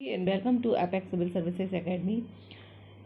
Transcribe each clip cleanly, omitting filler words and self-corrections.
And welcome to Apex civil services academy.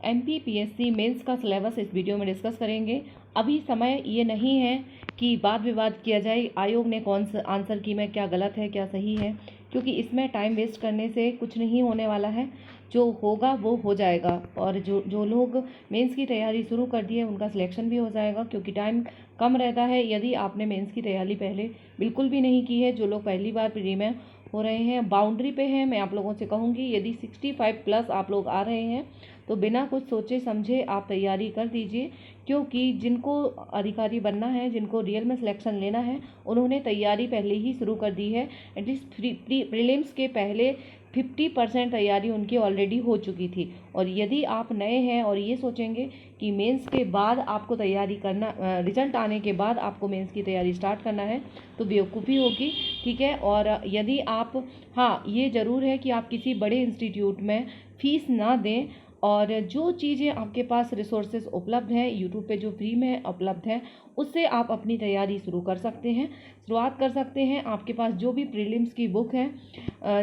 MPPSC mains का syllabus इस video में discuss करेंगे। अभी समय ये नहीं है कि वाद विवाद किया जाए आयोग ने कौन सा आंसर की में क्या गलत है क्या सही है, क्योंकि इसमें टाइम वेस्ट करने से कुछ नहीं होने वाला है। जो होगा वो हो जाएगा और जो लोग मेंस की तैयारी शुरू कर दी है उनका सिलेक्शन भी हो जाएगा, क्योंकि टाइम कम रहता है। यदि आपने मेंस की तैयारी पहले बिल्कुल भी नहीं की है, जो लोग पहली बार प्री में हो रहे हैं, बाउंड्री पे हैं, मैं आप लोगों से कहूँगी यदि 65 प्लस आप लोग आ रहे हैं तो बिना कुछ सोचे समझे आप तैयारी कर दीजिए, क्योंकि जिनको अधिकारी बनना है, जिनको रियल में सिलेक्शन लेना है, उन्होंने तैयारी पहले ही शुरू कर दी है। एटलीस्ट प्रीलिम्स के पहले 50% तैयारी उनकी ऑलरेडी हो चुकी थी। और यदि आप नए हैं और ये सोचेंगे कि मेंस के बाद आपको तैयारी करना, रिजल्ट आने के बाद आपको मेंस की तैयारी स्टार्ट करना है, तो बेवकूफ़ी होगी। ठीक है। और यदि आप, हाँ ये ज़रूर है कि आप किसी बड़े इंस्टीट्यूट में फ़ीस ना दें, और जो चीज़ें आपके पास रिसोर्सेज उपलब्ध हैं यूट्यूब पे जो फ्री में उपलब्ध हैं, उससे आप अपनी तैयारी शुरू कर सकते हैं, शुरुआत कर सकते हैं। आपके पास जो भी प्रीलिम्स की बुक है,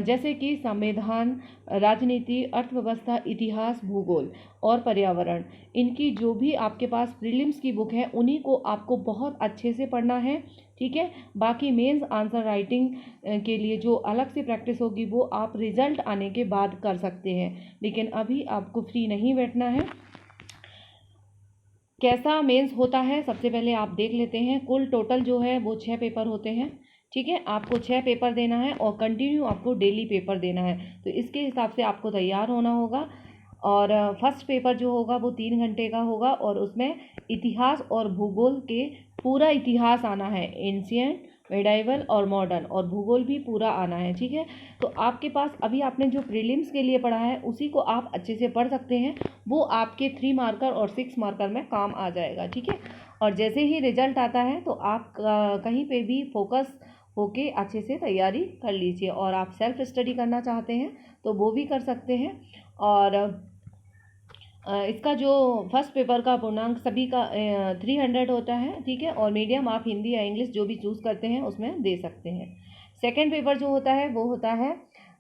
जैसे कि संविधान, राजनीति, अर्थव्यवस्था, इतिहास, भूगोल और पर्यावरण, इनकी जो भी आपके पास प्रीलिम्स की बुक है उन्हीं को आपको बहुत अच्छे से पढ़ना है। ठीक है। बाकी मेंस आंसर राइटिंग के लिए जो अलग से प्रैक्टिस होगी वो आप रिजल्ट आने के बाद कर सकते हैं, लेकिन अभी आपको फ्री नहीं बैठना है। कैसा मेंस होता है सबसे पहले आप देख लेते हैं। कुल टोटल जो है वो 6 पेपर होते हैं। ठीक है। आपको 6 पेपर देना है और कंटिन्यू आपको डेली पेपर देना है, तो इसके हिसाब से आपको तैयार होना होगा। और फर्स्ट पेपर जो होगा वो 3 घंटे का होगा और उसमें इतिहास और भूगोल के पूरा इतिहास आना है, एंशिएंट, मेडाइवल और मॉडर्न, और भूगोल भी पूरा आना है। ठीक है। तो आपके पास अभी आपने जो प्रीलिम्स के लिए पढ़ा है उसी को आप अच्छे से पढ़ सकते हैं, वो आपके 3 मार्कर और 6 मार्कर में काम आ जाएगा। ठीक है। और जैसे ही रिजल्ट आता है तो आप कहीं पे भी फोकस होके अच्छे से तैयारी कर लीजिए। और आप सेल्फ स्टडी करना चाहते हैं तो वो भी कर सकते हैं। और इसका जो फर्स्ट पेपर का पूर्णांक सभी का 300 होता है। ठीक है। और मीडियम आप हिंदी या इंग्लिश जो भी चूज़ करते हैं उसमें दे सकते हैं। सेकंड पेपर जो होता है वो होता है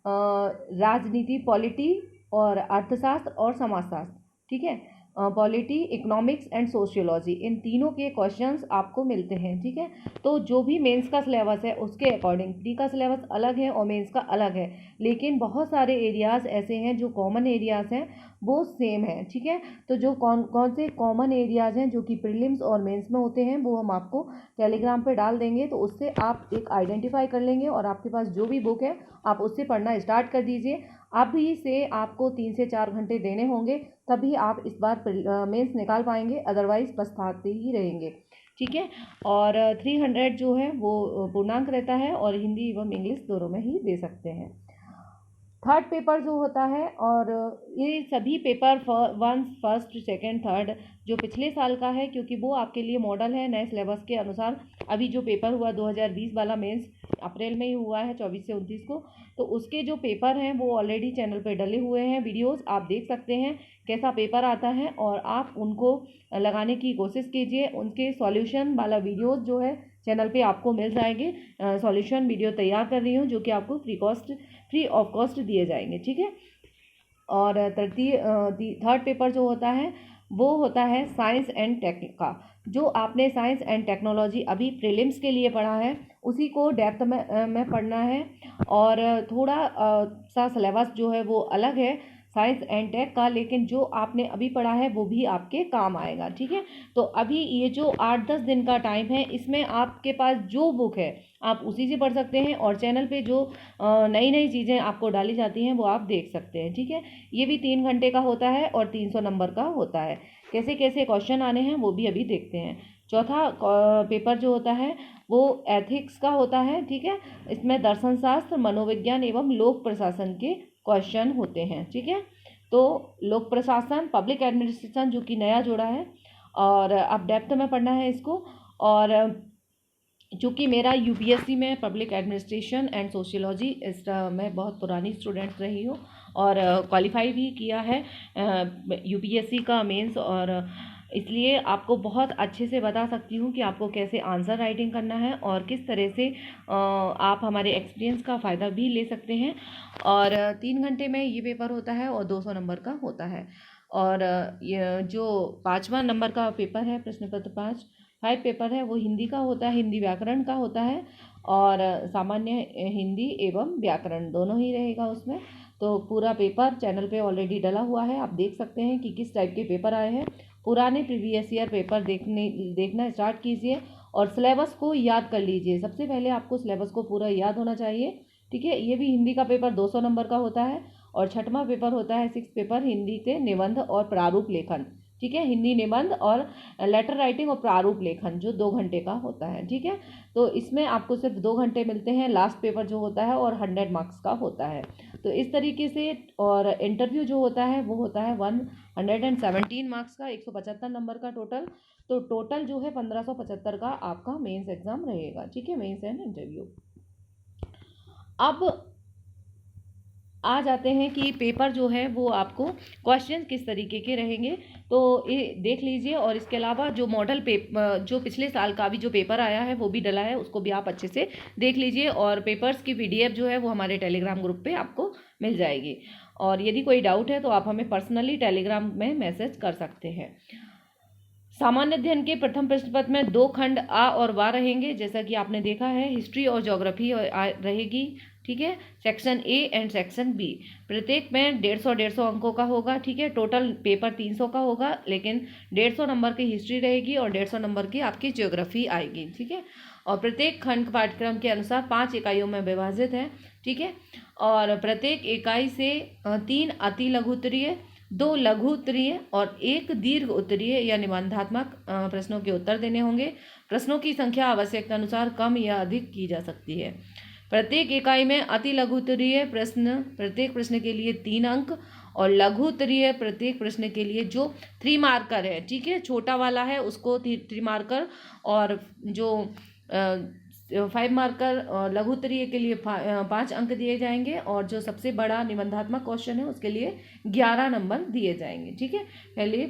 राजनीति, पॉलिटी और अर्थशास्त्र और समाजशास्त्र। ठीक है। पॉलिटी, इकोनॉमिक्स एंड सोशियोलॉजी, इन तीनों के क्वेश्चंस आपको मिलते हैं। ठीक है। तो जो भी मेंस का सिलेबस है उसके अकॉर्डिंग प्री का सिलेबस अलग है और मेंस का अलग है, लेकिन बहुत सारे एरियाज़ ऐसे हैं जो कॉमन एरियाज़ हैं वो सेम है। ठीक है। तो जो कौन कौन से कॉमन एरियाज़ हैं जो कि प्रीलिम्स और मेंस में होते हैं वो हम आपको टेलीग्राम पे डाल देंगे, तो उससे आप एक आइडेंटिफाई कर लेंगे और आपके पास जो भी बुक है आप उससे पढ़ना स्टार्ट कर दीजिए। अभी से आपको 3 से 4 घंटे देने होंगे, तभी आप इस बार मेंस निकाल पाएंगे, अदरवाइज पछताते ही रहेंगे। ठीक है। और 300 जो है वो पूर्णांक रहता है और हिंदी एवं इंग्लिश दोनों में ही दे सकते हैं। थर्ड पेपर जो होता है, और ये सभी paper one, first, second, third जो पिछले साल का है, क्योंकि वो आपके लिए मॉडल है नए सिलेबस के अनुसार। अभी जो पेपर हुआ 2020 वाला मेंस अप्रैल में ही हुआ है 24 से 29 को, तो उसके जो पेपर हैं वो ऑलरेडी चैनल पे डले हुए हैं, वीडियोस आप देख सकते हैं कैसा पेपर आता है, और आप उनको लगाने की कोशिश कीजिए। उनके सॉल्यूशन वाला वीडियोस जो है चैनल पे आपको मिल जाएंगे। सॉल्यूशन वीडियो तैयार कर रही हूँ जो कि आपको फ्री ऑफ कॉस्ट दिए जाएंगे। ठीक है। और थर्ड पेपर जो होता है वो होता है साइंस एंड टेक का। जो आपने साइंस एंड टेक्नोलॉजी अभी प्रीलिम्स के लिए पढ़ा है उसी को डेप्थ में पढ़ना है। और थोड़ा सा सिलेबस जो है वो अलग है साइंस एंड टेक का, लेकिन जो आपने अभी पढ़ा है वो भी आपके काम आएगा। ठीक है। तो अभी ये जो 8-10 दिन का टाइम है इसमें आपके पास जो बुक है आप उसी से पढ़ सकते हैं, और चैनल पे जो नई नई चीज़ें आपको डाली जाती हैं वो आप देख सकते हैं। ठीक है। ये भी 3 घंटे का होता है और 300 नंबर का होता है। कैसे कैसे क्वेश्चन आने हैं वो भी अभी देखते हैं। चौथा पेपर जो होता है वो एथिक्स का होता है। ठीक है। इसमें दर्शन शास्त्र, मनोविज्ञान एवं लोक प्रशासन के क्वेश्चन होते हैं। ठीक है। तो लोक प्रशासन, पब्लिक एडमिनिस्ट्रेशन जो कि नया जोड़ा है, और अब डेप्थ में पढ़ना है इसको। और चूँकि मेरा यूपीएससी में पब्लिक एडमिनिस्ट्रेशन एंड सोशियोलॉजी, इस मैं बहुत पुरानी स्टूडेंट रही हूँ और क्वालिफाई भी किया है यूपीएससी का मेंस और इसलिए आपको बहुत अच्छे से बता सकती हूँ कि आपको कैसे आंसर राइटिंग करना है और किस तरह से आप हमारे एक्सपीरियंस का फ़ायदा भी ले सकते हैं। और 3 घंटे में ये पेपर होता है और 200 नंबर का होता है। और ये जो 5वां नंबर का पेपर है, प्रश्न पत्र 5 पेपर है, वो हिंदी का होता है, हिंदी व्याकरण का होता है और सामान्य हिंदी एवं व्याकरण दोनों ही रहेगा उसमें। तो पूरा पेपर चैनल पे ऑलरेडी डला हुआ है, आप देख सकते हैं कि किस टाइप के पेपर आए हैं। पुराने प्रीवियस ईयर पेपर देखना स्टार्ट कीजिए और सिलेबस को याद कर लीजिए। सबसे पहले आपको सिलेबस को पूरा याद होना चाहिए, ठीक है। ये भी हिंदी का पेपर 200 नंबर का होता है और 6वां पेपर होता है 6 पेपर हिंदी के निबंध और प्रारूप लेखन, ठीक है। हिंदी निबंध और लेटर राइटिंग और प्रारूप लेखन जो 2 घंटे का होता है, ठीक है। तो इसमें आपको सिर्फ 2 घंटे मिलते हैं, लास्ट पेपर जो होता है, और 100 मार्क्स का होता है। तो इस तरीके से, और इंटरव्यू जो होता है वो होता है 117 मार्क्स का, 175 नंबर का टोटल। तो टोटल जो है 1575 का आपका मेंस एग्जाम रहेगा, ठीक है, मेंस एंड इंटरव्यू। अब आ जाते हैं कि पेपर जो है वो आपको क्वेश्चन किस तरीके के रहेंगे, तो ये देख लीजिए। और इसके अलावा जो मॉडल पेपर, जो पिछले साल का भी जो पेपर आया है वो भी डला है, उसको भी आप अच्छे से देख लीजिए। और पेपर्स की PDF जो है वो हमारे टेलीग्राम ग्रुप पे आपको मिल जाएगी। और यदि कोई डाउट है तो आप हमें पर्सनली टेलीग्राम में मैसेज कर सकते हैं। सामान्य अध्ययन के प्रथम प्रश्न पत्र में 2 खंड आ और वा रहेंगे, जैसा कि आपने देखा है। हिस्ट्री और ज्योग्राफी रहेगी, ठीक है, section A and section B। प्रत्येक में 150 अंकों का होगा, ठीक है। टोटल पेपर 300 का होगा, लेकिन 150 नंबर की हिस्ट्री रहेगी और 150 नंबर की आपकी ज्योग्राफी आएगी, ठीक है। और प्रत्येक खंड पाठ्यक्रम के अनुसार 5 इकाइयों में विभाजित है, ठीक है। और प्रत्येक इकाई से 3 अति लघु उत्तरीय, 2 लघु उत्तरीय और 1 दीर्घ उत्तरीय या निबंधात्मक प्रश्नों के उत्तर देने होंगे। प्रश्नों की संख्या आवश्यकता अनुसार कम या अधिक की जा सकती है। प्रत्येक इकाई में अति लघु उत्तरीय प्रश्न प्रत्येक प्रश्न के लिए 3 अंक और लघु उत्तरीय प्रत्येक प्रश्न के लिए जो 3 मार्कर है, ठीक है, छोटा वाला है उसको 3 मार्कर, और जो 5 मार्कर और लघु उत्तरीय के लिए 5 अंक दिए जाएंगे, और जो सबसे बड़ा निबंधात्मक क्वेश्चन है उसके लिए 11 नंबर दिए जाएंगे, ठीक है। पहले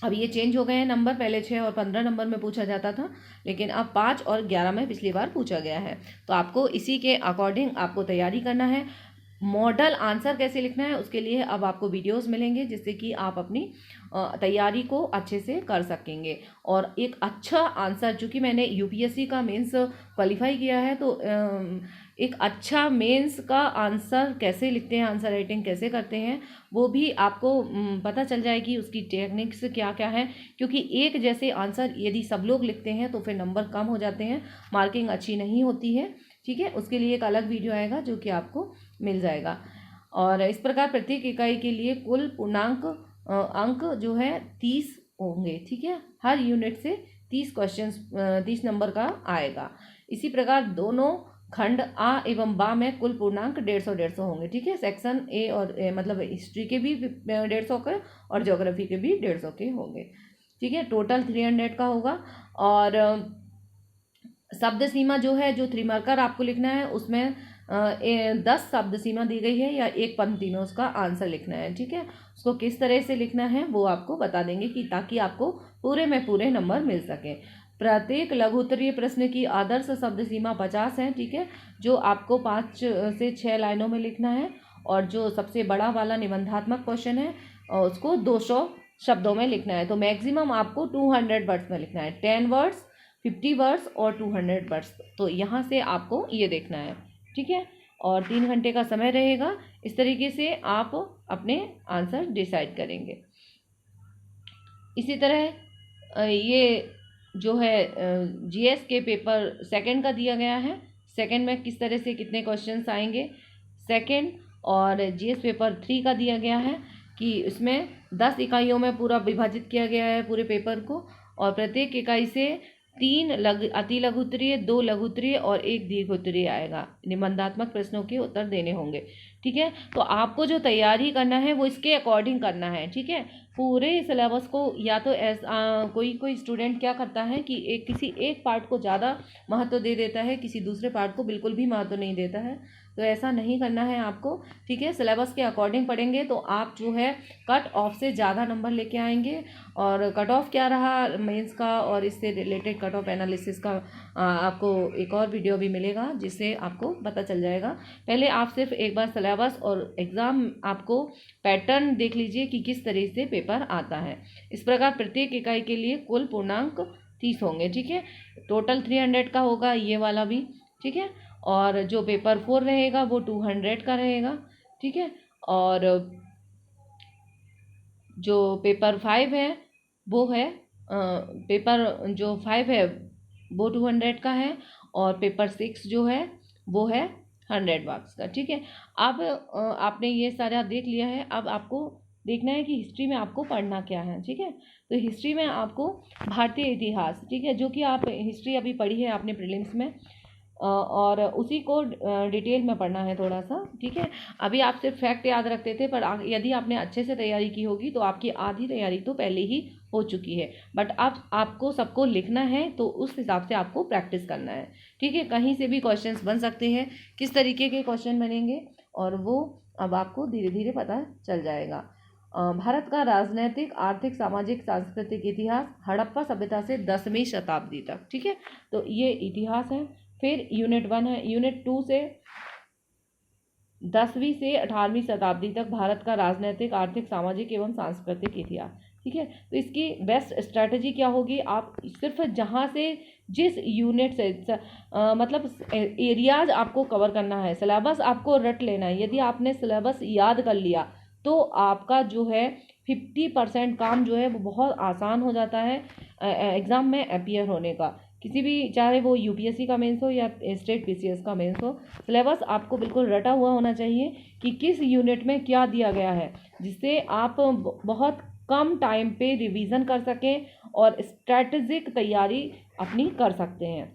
अब ये चेंज हो गए हैं नंबर, पहले 6 और 15 नंबर में पूछा जाता था, लेकिन अब 5 और 11 में पिछली बार पूछा गया है। तो आपको इसी के अकॉर्डिंग आपको तैयारी करना है। मॉडल आंसर कैसे लिखना है उसके लिए अब आपको वीडियोस मिलेंगे, जिससे कि आप अपनी तैयारी को अच्छे से कर सकेंगे। और एक अच्छा आंसर, चूँकि मैंने UPSC का मेंस क्वालिफाई किया है, तो एक अच्छा मेंस का आंसर कैसे लिखते हैं, आंसर राइटिंग कैसे करते हैं, वो भी आपको पता चल जाएगी, उसकी टेक्निक्स क्या क्या है। क्योंकि एक जैसे आंसर यदि सब लोग लिखते हैं तो फिर नंबर कम हो जाते हैं, मार्किंग अच्छी नहीं होती है, ठीक है। उसके लिए एक अलग वीडियो आएगा जो कि आपको मिल जाएगा। और इस प्रकार प्रत्येक इकाई के लिए कुल पूर्णांक अंक जो है 30 होंगे, ठीक है। हर यूनिट से 30 क्वेश्चंस 30 नंबर का आएगा। इसी प्रकार दोनों खंड आ एवं बा में कुल पूर्णांक 150 होंगे, ठीक है। सेक्शन A और मतलब हिस्ट्री के भी 150 के और ज्योग्राफी के भी 150 के होंगे, ठीक है। टोटल 300 का होगा। और शब्द सीमा जो है, जो 3 मार्कर आपको लिखना है, उसमें 10 शब्द सीमा दी गई है या एक पंक्ति में उसका आंसर लिखना है, ठीक है। उसको किस तरह से लिखना है वो आपको बता देंगे, कि ताकि आपको पूरे में पूरे नंबर मिल सके। प्रत्येक लघु उत्तरीय प्रश्न की आदर्श शब्द सीमा 50 है, ठीक है, जो आपको 5 से 6 लाइनों में लिखना है। और जो सबसे बड़ा वाला निबंधात्मक क्वेश्चन है उसको 200 शब्दों में लिखना है। तो मैक्सिमम आपको 200 वर्ड्स में लिखना है, 10 वर्ड्स, 50 वर्ड्स और 200 वर्ड्स। तो यहाँ से आपको ये देखना है, ठीक है। और 3 घंटे का समय रहेगा। इस तरीके से आप अपने आंसर डिसाइड करेंगे। इसी तरह ये जो है GS के पेपर सेकंड का दिया गया है, सेकंड में किस तरह से कितने क्वेश्चंस आएंगे सेकंड। और GS पेपर 3 का दिया गया है कि इसमें 10 इकाइयों में पूरा विभाजित किया गया है पूरे पेपर को, और प्रत्येक इकाई से 3 अति लघु उत्तरीय, 2 लघु उत्तरीय और 1 दीर्घ उत्तरीय आएगा। निबंधात्मक प्रश्नों के उत्तर देने होंगे, ठीक है। तो आपको जो तैयारी करना है वो इसके अकॉर्डिंग करना है, ठीक है। पूरे सिलेबस को या तो कोई स्टूडेंट क्या करता है कि किसी एक पार्ट को ज़्यादा महत्व दे देता है, किसी दूसरे पार्ट को बिल्कुल भी महत्व नहीं देता है। तो ऐसा नहीं करना है आपको, ठीक है। सिलेबस के अकॉर्डिंग पढ़ेंगे तो आप जो है कट ऑफ से ज़्यादा नंबर लेके आएंगे। और कट ऑफ क्या रहा मेंस का और इससे रिलेटेड कट ऑफ एनालिसिस का आपको एक और वीडियो भी मिलेगा जिससे आपको पता चल जाएगा। पहले आप सिर्फ एक बार सिलेबस और एग्ज़ाम आपको पैटर्न देख लीजिए कि किस तरह से पेपर आता है। इस प्रकार प्रत्येक इकाई के लिए कुल पूर्णांक 30 होंगे, ठीक है। टोटल 300 का होगा ये वाला भी, ठीक है। और जो पेपर 4 रहेगा वो 200 का रहेगा, ठीक है। और जो पेपर 5 है वो है पेपर जो 5 है वो 200 का है और पेपर 6 जो है वो है 100 मार्क्स का, ठीक है। अब आपने ये सारा देख लिया है। अब आपको देखना है कि हिस्ट्री में आपको पढ़ना क्या है, ठीक है। तो हिस्ट्री में आपको भारतीय इतिहास, ठीक है, जो कि आप हिस्ट्री अभी पढ़ी है आपने प्रीलिम्स में, और उसी को डिटेल में पढ़ना है थोड़ा सा, ठीक है। अभी आप सिर्फ फैक्ट याद रखते थे, पर यदि आपने अच्छे से तैयारी की होगी तो आपकी आधी तैयारी तो पहले ही हो चुकी है। बट अब आपको सबको लिखना है तो उस हिसाब से आपको प्रैक्टिस करना है, ठीक है। कहीं से भी क्वेश्चंस बन सकते हैं, किस तरीके के क्वेश्चन बनेंगे और वो अब आपको धीरे धीरे पता चल जाएगा। भारत का राजनीतिक, आर्थिक, सामाजिक, सांस्कृतिक इतिहास हड़प्पा सभ्यता से 10वीं शताब्दी तक, ठीक है। तो ये इतिहास है। फिर यूनिट 1 है। यूनिट 2 से 10वीं से 18वीं शताब्दी तक भारत का राजनीतिक, आर्थिक, सामाजिक एवं सांस्कृतिक इतिहास, ठीक है। तो इसकी बेस्ट स्ट्रैटेजी क्या होगी, आप सिर्फ जहाँ से जिस यूनिट से मतलब एरियाज आपको कवर करना है, सिलेबस आपको रट लेना है। यदि आपने सिलेबस याद कर लिया तो आपका जो है 50% काम जो है वो बहुत आसान हो जाता है एग्ज़ाम में अपीयर होने का। किसी भी, चाहे वो यूपीएससी का मेंस हो या स्टेट पीसीएस का मेंस हो, सिलेबस आपको बिल्कुल रटा हुआ होना चाहिए कि किस यूनिट में क्या दिया गया है, जिससे आप बहुत कम टाइम पे रिवीजन कर सकें और स्ट्रैटेजिक तैयारी अपनी कर सकते हैं।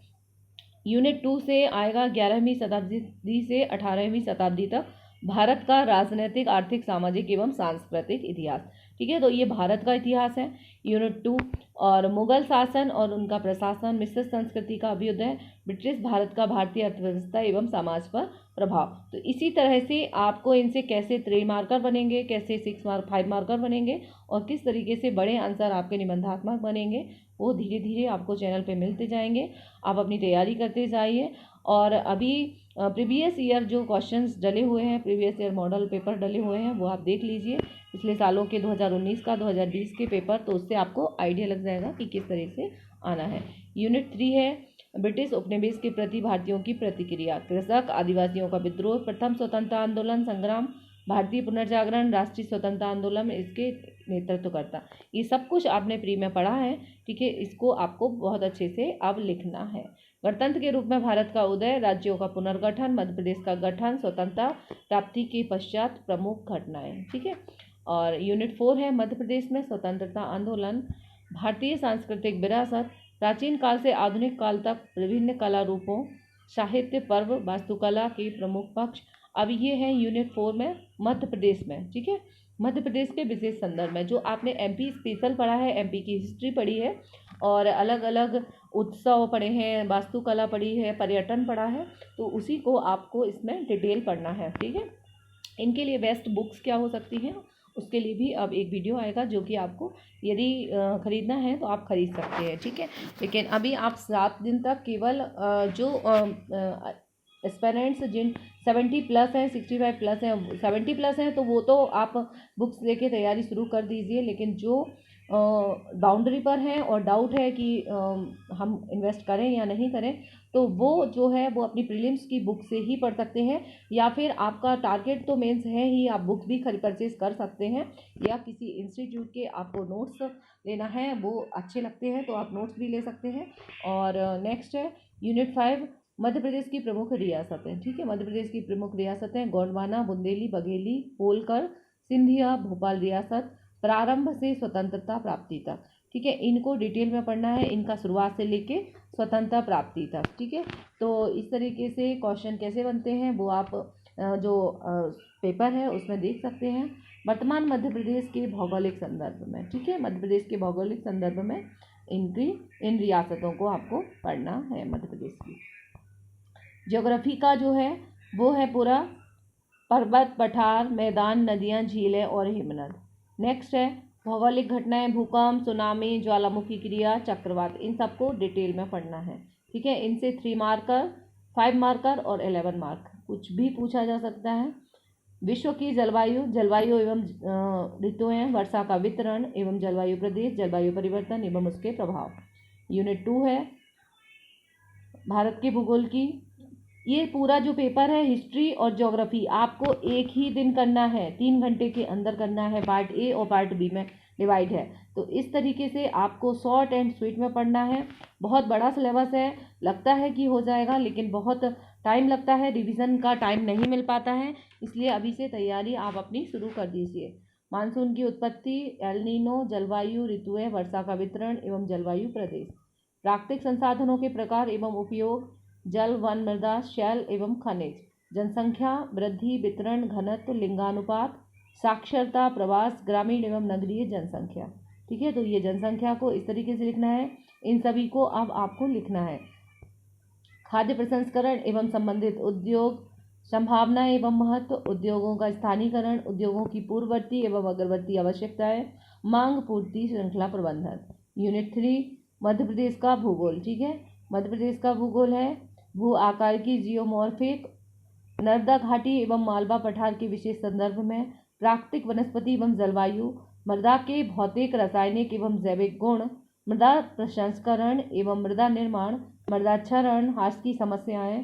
यूनिट 2 से आएगा 11वीं शताब्दी से 18वीं शताब्दी तक भारत का राजनीतिक, आर्थिक, सामाजिक एवं सांस्कृतिक इतिहास, ठीक है। तो ये भारत का इतिहास है यूनिट 2। और मुगल शासन और उनका प्रशासन, मिश्रित संस्कृति का अभ्युदय, ब्रिटिश भारत का भारतीय अर्थव्यवस्था एवं समाज पर प्रभाव। तो इसी तरह से आपको इनसे कैसे 3 मार्कर बनेंगे, कैसे 5 मार्कर बनेंगे और किस तरीके से बड़े आंसर आपके निबंधात्मक बनेंगे, वो धीरे धीरे आपको चैनल पे मिलते जाएंगे। आप अपनी तैयारी करते जाइए। और अभी प्रीवियस ईयर जो क्वेश्चंस डले हुए हैं, प्रीवियस ईयर मॉडल पेपर डले हुए हैं, वो आप देख लीजिए पिछले सालों के 2019 का, 2020 के पेपर, तो उससे आपको आइडिया लग जाएगा कि किस तरह से आना है। यूनिट 3 है ब्रिटिश उपनिवेश के प्रति भारतीयों की प्रतिक्रिया, कृषक आदिवासियों का विद्रोह, प्रथम स्वतंत्रता आंदोलन संग्राम, भारतीय पुनर्जागरण, राष्ट्रीय स्वतंत्रता आंदोलन में इसके नेतृत्व करता। ये सब कुछ आपने प्री में पढ़ा है, ठीक है। इसको आपको बहुत अच्छे से अब लिखना है। गणतंत्र के रूप में भारत का उदय, राज्यों का पुनर्गठन, मध्य प्रदेश का गठन, स्वतंत्रता प्राप्ति के पश्चात प्रमुख घटनाएं, ठीक है। और यूनिट 4 है मध्य प्रदेश में स्वतंत्रता आंदोलन, भारतीय सांस्कृतिक विरासत, प्राचीन काल से आधुनिक काल तक विभिन्न कला रूपों, साहित्य, पर्व, वास्तुकला के प्रमुख पक्ष। अब ये है यूनिट 4 में मध्य प्रदेश में, ठीक है। मध्य प्रदेश के विशेष संदर्भ में जो आपने एमपी स्पेशल पढ़ा है, एमपी की हिस्ट्री पढ़ी है और अलग अलग उत्सव पढ़े हैं, वास्तुकला पढ़ी है, पर्यटन पढ़ा है, तो उसी को आपको इसमें डिटेल पढ़ना है, ठीक है। इनके लिए बेस्ट बुक्स क्या हो सकती हैं, उसके लिए भी अब एक वीडियो आएगा जो कि आपको यदि ख़रीदना है तो आप ख़रीद सकते हैं, ठीक है। लेकिन अभी आप 7 दिन तक केवल जो एस्पेरेंट्स जिन 70+ हैं, 65+ हैं, 70+ हैं, तो वो तो आप बुक्स लेके तैयारी शुरू कर दीजिए। लेकिन जो बाउंड्री पर हैं और डाउट है कि हम इन्वेस्ट करें या नहीं करें, तो वो जो है वो अपनी प्रीलिम्स की बुक से ही पढ़ सकते हैं, या फिर आपका टारगेट तो मेंस है ही, आप बुक भी परचेज कर सकते हैं, या किसी इंस्टीट्यूट के आपको नोट्स लेना है, वो अच्छे लगते हैं तो आप नोट्स भी ले सकते हैं। और नेक्स्ट है यूनिट 5 मध्य प्रदेश की प्रमुख रियासतें, ठीक है। मध्य प्रदेश की प्रमुख रियासतें गोंडवाना, बुंदेली, बघेली, होलकर, सिंधिया, भोपाल रियासत, प्रारंभ से स्वतंत्रता प्राप्ति तक, ठीक है। इनको डिटेल में पढ़ना है, इनका शुरुआत से लेके स्वतंत्रता प्राप्ति तक, ठीक है। तो इस तरीके से क्वेश्चन कैसे बनते हैं वो आप जो पेपर है उसमें देख सकते हैं। वर्तमान मध्य प्रदेश के भौगोलिक संदर्भ में, ठीक है, मध्य प्रदेश के भौगोलिक संदर्भ में इन रियासतों को आपको पढ़ना है मध्य प्रदेश की। ज्योग्राफी का जो है वो है पूरा पर्वत, पठार, मैदान, नदियाँ, झीलें और हिमनद। नेक्स्ट है भौगोलिक घटनाएं, भूकंप, सुनामी, ज्वालामुखी क्रिया, चक्रवात, इन सबको डिटेल में पढ़ना है। ठीक है, इनसे 3 मार्कर, 5 मार्कर और 11 मार्क कुछ भी पूछा जा सकता है। विश्व की जलवायु, जलवायु एवं ऋतुएं, वर्षा का वितरण एवं जलवायु प्रदेश, जलवायु परिवर्तन एवं उसके प्रभाव। यूनिट 2 है भारत के भूगोल की। ये पूरा जो पेपर है हिस्ट्री और ज्योग्राफी आपको एक ही दिन करना है, 3 घंटे के अंदर करना है। पार्ट ए और पार्ट बी में डिवाइड है, तो इस तरीके से आपको शॉर्ट एंड स्वीट में पढ़ना है। बहुत बड़ा सिलेबस है, लगता है कि हो जाएगा लेकिन बहुत टाइम लगता है, रिवीजन का टाइम नहीं मिल पाता है, इसलिए अभी से तैयारी आप अपनी शुरू कर दीजिए। मानसून की उत्पत्ति, एल नीनो, जलवायु ऋतुएं, वर्षा का वितरण एवं जलवायु प्रदेश। प्राकृतिक संसाधनों के प्रकार एवं उपयोग, जल, वन, मृदा, शैल एवं खनिज। जनसंख्या वृद्धि, वितरण, घनत्व, लिंगानुपात, साक्षरता, प्रवास, ग्रामीण एवं नगरीय जनसंख्या। ठीक है, तो ये जनसंख्या को इस तरीके से लिखना है, इन सभी को अब आपको लिखना है। खाद्य प्रसंस्करण एवं संबंधित उद्योग, संभावना एवं महत्व, उद्योगों का स्थानीयकरण, उद्योगों की पूर्ववर्ती एवं अग्रवर्ती आवश्यकताएं, मांग पूर्ति श्रृंखला प्रबंधन। यूनिट 3 मध्य प्रदेश का भूगोल। ठीक है, मध्य प्रदेश का भूगोल है भू आकार की जियोमॉर्फिक, नर्मदा घाटी एवं मालवा पठार के विशेष संदर्भ में, प्राकृतिक वनस्पति एवं जलवायु, मृदा के भौतिक, रासायनिक एवं जैविक गुण, मृदा प्रसंस्करण एवं मृदा निर्माण, मृदा क्षरण, ह्रास की समस्याएं,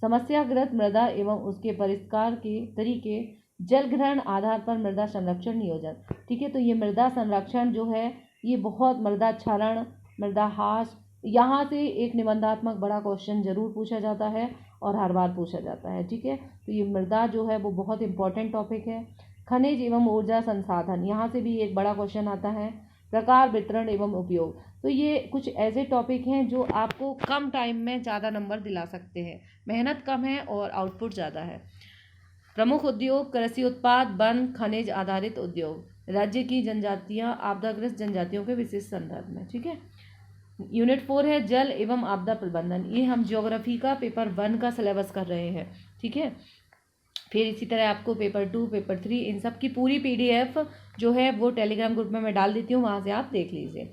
समस्याग्रस्त मृदा एवं उसके परिष्कार के तरीके, जल ग्रहण आधार पर मृदा संरक्षण नियोजन। ठीक है, तो ये मृदा संरक्षण जो है ये बहुत, मृदा क्षरण, मृदा ह्रास, यहाँ से एक निबंधात्मक बड़ा क्वेश्चन जरूर पूछा जाता है और हर बार पूछा जाता है। ठीक है, तो ये मृदा जो है वो बहुत इंपॉर्टेंट टॉपिक है। खनिज एवं ऊर्जा संसाधन, यहाँ से भी एक बड़ा क्वेश्चन आता है। प्रकार, वितरण एवं उपयोग, तो ये कुछ ऐसे टॉपिक हैं जो आपको कम टाइम में ज़्यादा नंबर दिला सकते हैं, मेहनत कम है और आउटपुट ज़्यादा है। प्रमुख उद्योग, कृषि उत्पाद, वन, खनिज आधारित उद्योग, राज्य की जनजातियाँ, आपदाग्रस्त जनजातियों के विशेष संदर्भ में। ठीक है, यूनिट 4 है जल एवं आपदा प्रबंधन। ये हम ज्योग्राफी का पेपर 1 का सिलेबस कर रहे हैं। ठीक है, फिर इसी तरह आपको पेपर 2, पेपर 3 इन सब की पूरी PDF जो है वो टेलीग्राम ग्रुप में मैं डाल देती हूँ, वहाँ से आप देख लीजिए।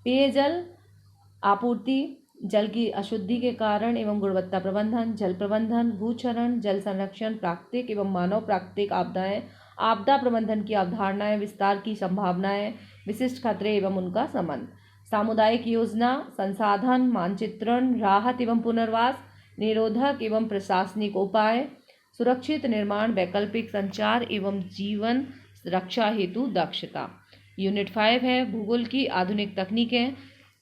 पेयजल आपूर्ति, जल की अशुद्धि के कारण एवं गुणवत्ता प्रबंधन, जल प्रबंधन, भूक्षरण, जल संरक्षण, प्राकृतिक एवं मानव प्राकृतिक आपदाएं, आपदा प्रबंधन की अवधारणाएं, विस्तार की संभावनाएं, विशिष्ट खतरे एवं उनका संबंध, सामुदायिक योजना, संसाधन मानचित्रण, राहत एवं पुनर्वास, निरोधक एवं प्रशासनिक उपाय, सुरक्षित निर्माण, वैकल्पिक संचार एवं जीवन रक्षा हेतु दक्षता। यूनिट 5 है भूगोल की आधुनिक तकनीकें,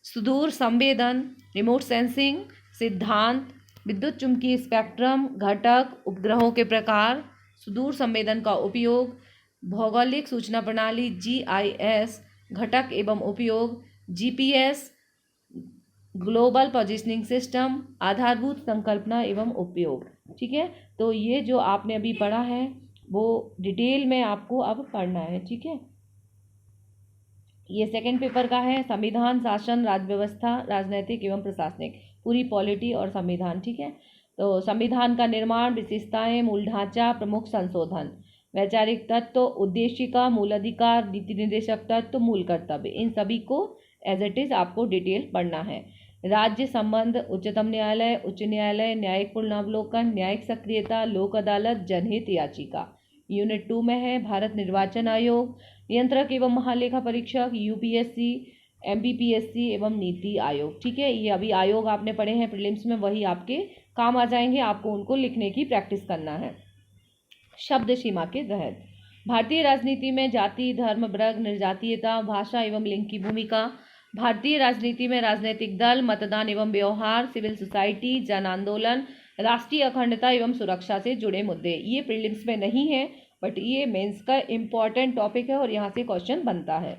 सुदूर संवेदन, रिमोट सेंसिंग, सिद्धांत, विद्युत चुंबकीय स्पेक्ट्रम, घटक, उपग्रहों के प्रकार, सुदूर संवेदन का उपयोग, भौगोलिक सूचना प्रणाली GIS, घटक एवं उपयोग, GPS, ग्लोबल पोजिशनिंग सिस्टम, आधारभूत संकल्पना एवं उपयोग। ठीक है, तो ये जो आपने अभी पढ़ा है वो डिटेल में आपको अब पढ़ना है। ठीक है, ये सेकंड पेपर का है संविधान, शासन, राज्य व्यवस्था, राजनैतिक एवं प्रशासनिक, पूरी पॉलिटी और संविधान। ठीक है, तो संविधान का निर्माण, विशेषताएं, मूल ढांचा, प्रमुख संशोधन, वैचारिक तत्व, उद्देशिका, मूल अधिकार, नीति निर्देशक तत्व, मूल कर्तव्य, इन सभी को एज इट इज आपको डिटेल पढ़ना है। राज्य संबंध, उच्चतम न्यायालय, उच्च न्यायालय, न्यायिक पुनरावलोकन, न्यायिक सक्रियता, लोक अदालत, जनहित याचिका। यूनिट 2 में है भारत निर्वाचन आयोग, नियंत्रक एवं महालेखा परीक्षक, UPSC, MPPSC एवं नीति आयोग। ठीक है, ये अभी आयोग आपने पढ़े हैं प्रीलिम्स में, वही आपके काम आ जाएंगे, आपको उनको लिखने की प्रैक्टिस करना है। शब्द सीमा के तहत भारतीय राजनीति में जाति, धर्म, वर्ग, निर्जातीयता, भाषा एवं लिंग की भूमिका, भारतीय राजनीति में राजनीतिक दल, मतदान एवं व्यवहार, सिविल सोसाइटी, जन आंदोलन, राष्ट्रीय अखंडता एवं सुरक्षा से जुड़े मुद्दे। ये प्रीलिम्स में नहीं है बट ये मेंस का इम्पॉर्टेंट टॉपिक है और यहाँ से क्वेश्चन बनता है।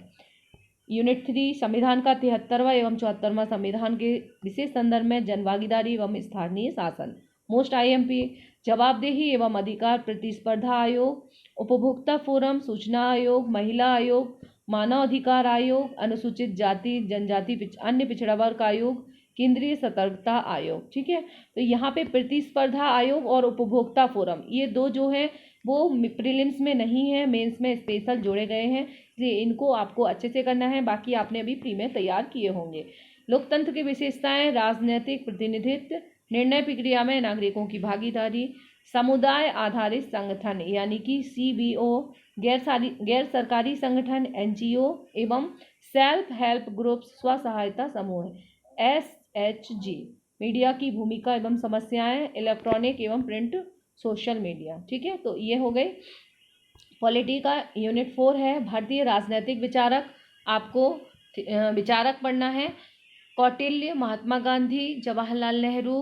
यूनिट 3 संविधान का 73वां एवं 74वां संविधान के विशेष संदर्भ में जनभागीदारी एवं स्थानीय शासन। मोस्ट IMP जवाबदेही एवं अधिकार प्रतिस्पर्धा आयोग, उपभोक्ता फोरम, सूचना आयोग, महिला आयोग, मानव अधिकार आयोग, अनुसूचित जाति जनजाति अन्य पिछड़ा वर्ग आयोग, केंद्रीय सतर्कता आयोग, ठीक है। तो यहाँ पे प्रतिस्पर्धा आयोग और उपभोक्ता फोरम, ये दो जो है वो प्रीलिम्स में नहीं है, मेंस में स्पेशल जोड़े गए हैं, इसलिए इनको आपको अच्छे से करना है, बाकी आपने अभी प्री में तैयार किए होंगे। लोकतंत्र की विशेषताएं, राजनीतिक प्रतिनिधित्व, निर्णय प्रक्रिया में नागरिकों की भागीदारी, समुदाय आधारित संगठन यानी कि CBO, गैर सरकारी संगठन NGO एवं सेल्फ हेल्प ग्रुप्स स्व सहायता समूह SHG, मीडिया की भूमिका एवं समस्याएं, इलेक्ट्रॉनिक एवं प्रिंट सोशल मीडिया, ठीक है। तो ये हो गई पॉलिटी का। यूनिट 4 है भारतीय राजनैतिक विचारक, आपको विचारक पढ़ना है। कौटिल्य, महात्मा गांधी, जवाहरलाल नेहरू,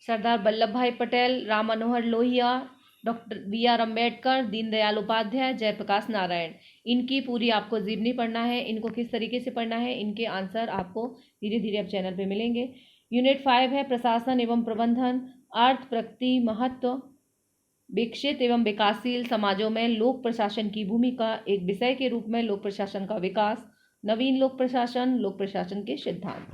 सरदार वल्लभ भाई पटेल, राम मनोहर लोहिया, डॉक्टर BR अम्बेडकर, दीनदयाल उपाध्याय, जयप्रकाश नारायण, इनकी पूरी आपको जीवनी पढ़ना है। इनको किस तरीके से पढ़ना है, इनके आंसर आपको धीरे धीरे अब चैनल पे मिलेंगे। यूनिट 5 है प्रशासन एवं प्रबंधन, अर्थ, प्रगति, महत्व, विकसित एवं विकासशील समाजों में लोक प्रशासन की भूमिका, एक विषय के रूप में लोक प्रशासन का विकास, नवीन लोक प्रशासन के सिद्धांत,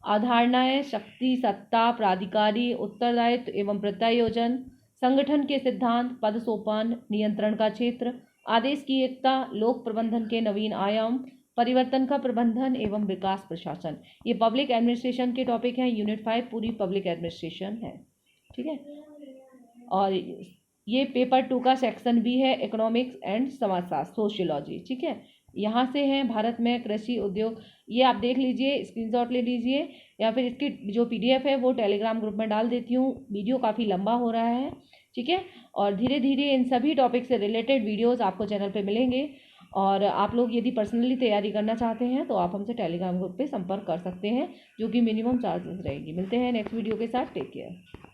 अवधारणाएं, शक्ति, सत्ता, प्राधिकारी, उत्तरदायित्व एवं प्रत्यायोजन, संगठन के सिद्धांत, पद सोपान, नियंत्रण का क्षेत्र, आदेश की एकता, लोक प्रबंधन के नवीन आयाम, परिवर्तन का प्रबंधन एवं विकास प्रशासन। ये पब्लिक एडमिनिस्ट्रेशन के टॉपिक हैं। यूनिट 5 पूरी पब्लिक एडमिनिस्ट्रेशन है, ठीक है। और ये पेपर 2 का सेक्शन भी है, इकोनॉमिक्स एंड समाजशास्त्र, सोशियोलॉजी, ठीक है। यहाँ से है भारत में कृषि उद्योग, ये आप देख लीजिए, स्क्रीनशॉट ले लीजिए, या फिर इसकी जो PDF है वो टेलीग्राम ग्रुप में डाल देती हूँ। वीडियो काफ़ी लंबा हो रहा है, ठीक है। और धीरे धीरे इन सभी टॉपिक से रिलेटेड वीडियोस आपको चैनल पे मिलेंगे। और आप लोग यदि पर्सनली तैयारी करना चाहते हैं तो आप हमसे टेलीग्राम ग्रुप पे संपर्क कर सकते हैं, जो कि मिनिमम चार्जेस रहेगी। मिलते हैं नेक्स्ट वीडियो के साथ, टेक केयर।